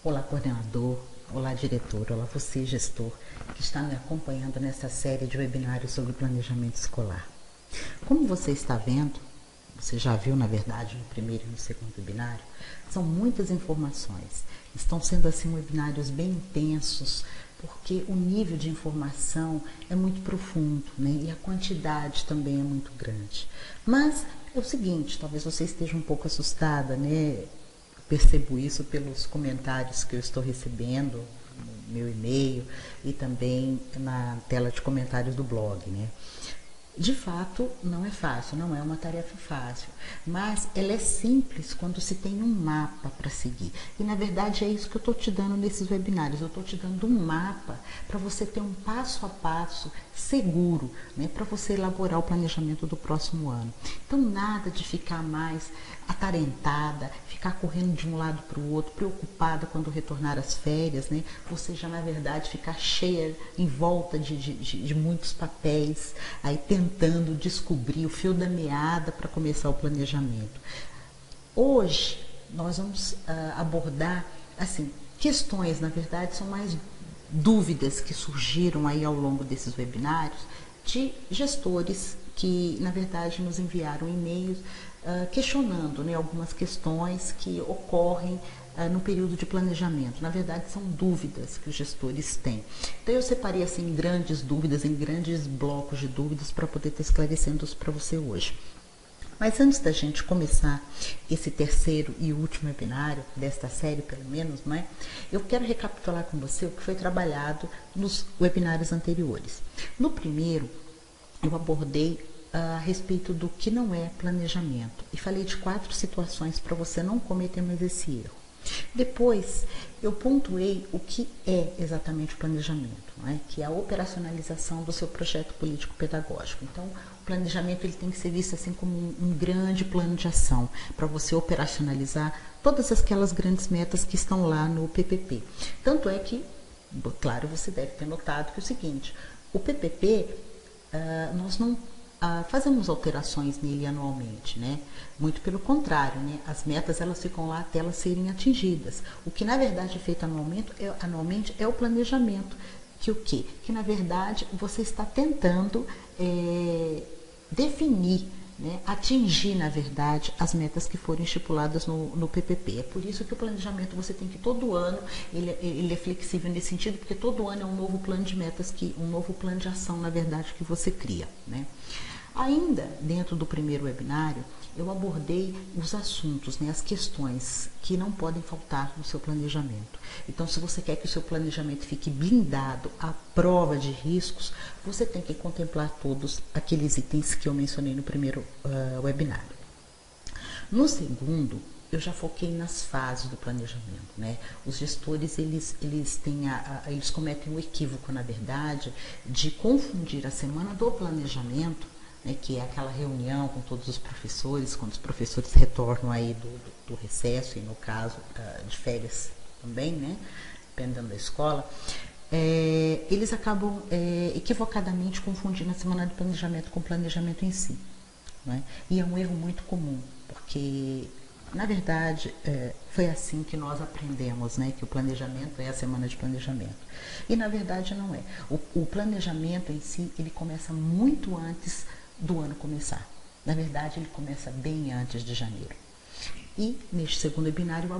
Olá, coordenador, olá, diretor, olá, você, gestor, que está me acompanhando nessa série de webinários sobre planejamento escolar. Como você está vendo, você já viu, na verdade, no primeiro e no segundo webinário, são muitas informações. Estão sendo, assim, webinários bem intensos, porque o nível de informação é muito profundo, né? E a quantidade também é muito grande. Mas é o seguinte, talvez você esteja um pouco assustada, né? Percebo isso pelos comentários que eu estou recebendo no meu e-mail e também na tela de comentários do blog, né? De fato, não é fácil, não é uma tarefa fácil, mas ela é simples quando se tem um mapa para seguir. E na verdade é isso que eu estou te dando nesses webinários, eu estou te dando um mapa para você ter um passo a passo seguro, né, para você elaborar o planejamento do próximo ano. Então nada de ficar mais atarentada, ficar correndo de um lado para o outro, preocupada quando retornar às férias, né? Você já na verdade ficar cheia em volta de muitos papéis, aí tentando descobrir o fio da meada para começar o planejamento. Hoje nós vamos abordar assim questões, na verdade são mais dúvidas que surgiram aí ao longo desses webinários de gestores que na verdade nos enviaram e-mails questionando, né, algumas questões que ocorrem no período de planejamento. Na verdade, são dúvidas que os gestores têm. Então, eu separei assim grandes dúvidas, em grandes blocos de dúvidas para poder estar esclarecendo isso para você hoje. Mas antes da gente começar esse terceiro e último webinário desta série, pelo menos, não é? Eu quero recapitular com você o que foi trabalhado nos webinários anteriores. No primeiro, eu abordei a respeito do que não é planejamento e falei de 4 situações para você não cometer mais esse erro. Depois, eu pontuei o que é exatamente o planejamento, né? Que é a operacionalização do seu projeto político-pedagógico. Então, o planejamento ele tem que ser visto assim como um grande plano de ação para você operacionalizar todas aquelas grandes metas que estão lá no PPP. Tanto é que, claro, você deve ter notado que é o seguinte, o PPP, nós não fazemos alterações nele anualmente, né? Muito pelo contrário, né? As metas elas ficam lá até elas serem atingidas. O que na verdade é feito anualmente é o planejamento, que o quê? Que na verdade você está tentando definir, né, atingir, na verdade, as metas que forem estipuladas no PPP. É por isso que o planejamento você tem que todo ano, ele é flexível nesse sentido, porque todo ano é um novo plano de metas, um novo plano de ação, na verdade, que você cria, né? Ainda dentro do primeiro webinário, eu abordei os assuntos, né, as questões que não podem faltar no seu planejamento. Então, se você quer que o seu planejamento fique blindado à prova de riscos, você tem que contemplar todos aqueles itens que eu mencionei no primeiro webinário. No segundo, eu já foquei nas fases do planejamento, né? Os gestores, eles cometem um equívoco, na verdade, de confundir a semana do planejamento, né, que é aquela reunião com todos os professores, quando os professores retornam aí do recesso, e no caso de férias também, né, dependendo da escola, eles acabam equivocadamente confundindo a semana de planejamento com o planejamento em si, né? E é um erro muito comum, porque na verdade foi assim que nós aprendemos, né, que o planejamento é a semana de planejamento. E na verdade não é. O planejamento em si, ele começa muito antes do ano começar. Na verdade, ele começa bem antes de janeiro. E neste segundo webinário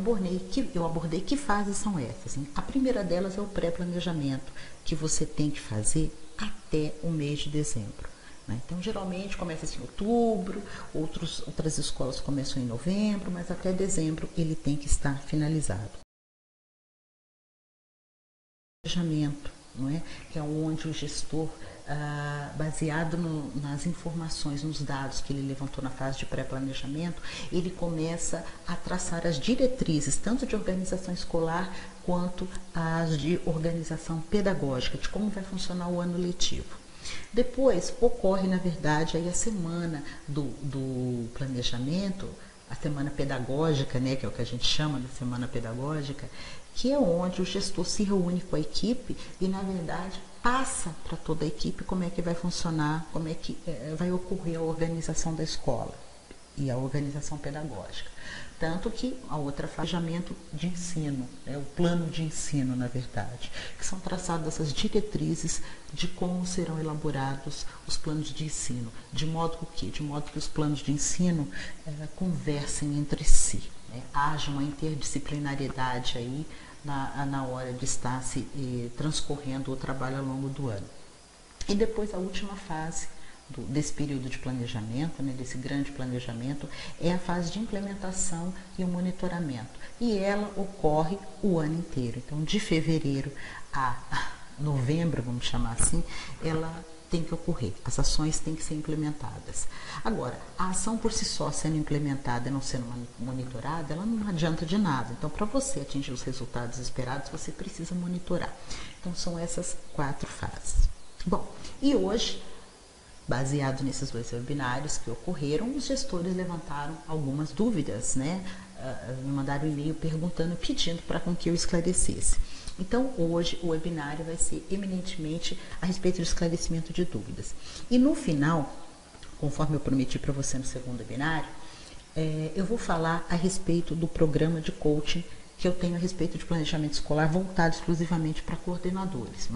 eu abordei que fases são essas. A primeira delas é o pré-planejamento, que você tem que fazer até o mês de dezembro, né? Então, geralmente começa assim em outubro, outras escolas começam em novembro, mas até dezembro ele tem que estar finalizado. Planejamento, não é? Que é onde o gestor, baseado nas informações, nos dados que ele levantou na fase de pré-planejamento, ele começa a traçar as diretrizes, tanto de organização escolar quanto as de organização pedagógica, de como vai funcionar o ano letivo. Depois ocorre, na verdade, aí a semana do planejamento, a semana pedagógica, né, que é o que a gente chama de semana pedagógica, que é onde o gestor se reúne com a equipe e, na verdade, passa para toda a equipe como é que vai funcionar, como é que vai ocorrer a organização da escola. e a organização pedagógica. Tanto que a outra fase é o planejamento de ensino, o plano de ensino, na verdade, que são traçadas essas diretrizes de como serão elaborados os planos de ensino, de modo que, os planos de ensino conversem entre si, haja uma interdisciplinariedade aí na hora de estar se transcorrendo o trabalho ao longo do ano. E depois a última fase desse período de planejamento, desse grande planejamento, é a fase de implementação e o monitoramento. E ela ocorre o ano inteiro. Então, de fevereiro a novembro, vamos chamar assim, ela tem que ocorrer, as ações têm que ser implementadas. Agora, a ação por si só sendo implementada e não sendo monitorada, ela não adianta de nada. Então, para você atingir os resultados esperados, você precisa monitorar. Então, são essas 4 fases. Bom, e hoje, baseado nesses 2 webinários que ocorreram, os gestores levantaram algumas dúvidas, me mandaram um e-mail perguntando, pedindo para que eu esclarecesse. Então, hoje o webinário vai ser eminentemente a respeito do esclarecimento de dúvidas. E no final, conforme eu prometi para você no segundo webinário, eu vou falar a respeito do programa de coaching que eu tenho a respeito de planejamento escolar voltado exclusivamente para coordenadores,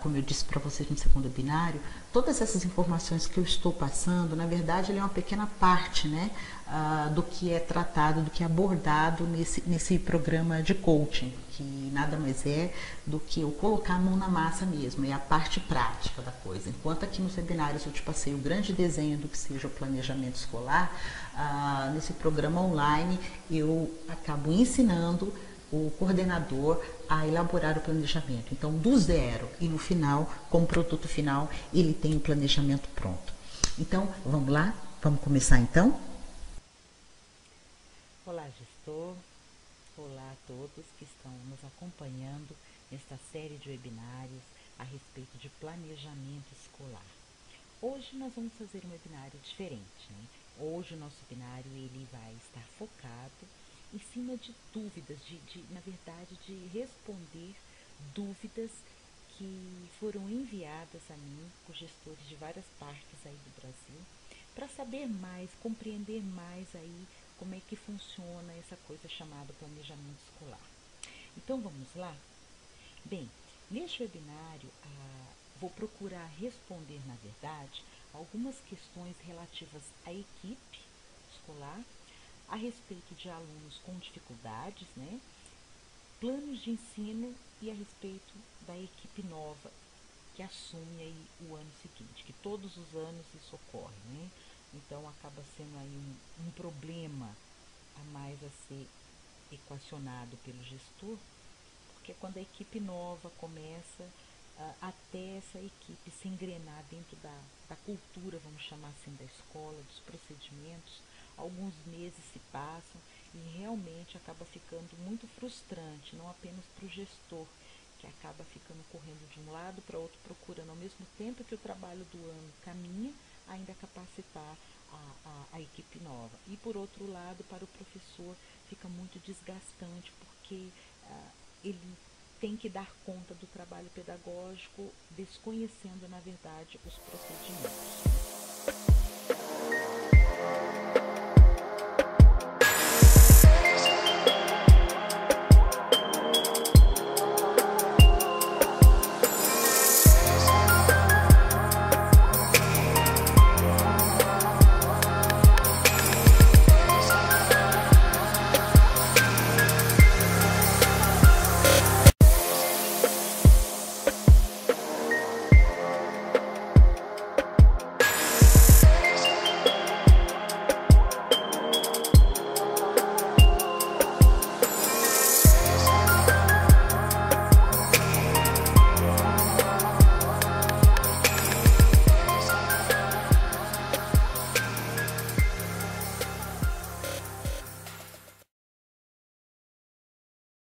como eu disse para vocês no segundo webinário, todas essas informações que eu estou passando, na verdade, é uma pequena parte do que é tratado, do que é abordado nesse programa de coaching, que nada mais é do que eu colocar a mão na massa mesmo, é a parte prática da coisa. Enquanto aqui nos webinários eu te passei o grande desenho do que seja o planejamento escolar, nesse programa online eu acabo ensinando o coordenador a elaborar o planejamento. Então, do zero e no final, como produto final, ele tem o planejamento pronto. Então, vamos lá? Vamos começar então? Olá, gestor. Olá a todos que estão nos acompanhando nesta série de webinários a respeito de planejamento escolar. Hoje nós vamos fazer um webinário diferente, Hoje o nosso webinário ele vai estar focado em cima de dúvidas, na verdade, de responder dúvidas que foram enviadas a mim por gestores de várias partes aí do Brasil, para saber mais, compreender mais aí como é que funciona essa coisa chamada planejamento escolar. Então vamos lá? Bem, neste webinário vou procurar responder, na verdade, algumas questões relativas à equipe escolar, a respeito de alunos com dificuldades, planos de ensino e a respeito da equipe nova que assume aí o ano seguinte, que todos os anos isso ocorre, Então acaba sendo aí um problema a mais a ser equacionado pelo gestor, porque quando a equipe nova começa, até essa equipe se engrenar dentro da cultura, vamos chamar assim, da escola, dos procedimentos, alguns meses se passam e realmente acaba ficando muito frustrante, não apenas para o gestor, que acaba ficando correndo de um lado para outro, procurando ao mesmo tempo que o trabalho do ano caminha, ainda capacitar a equipe nova. E por outro lado, para o professor fica muito desgastante, porque ele tem que dar conta do trabalho pedagógico, desconhecendo, na verdade, os procedimentos.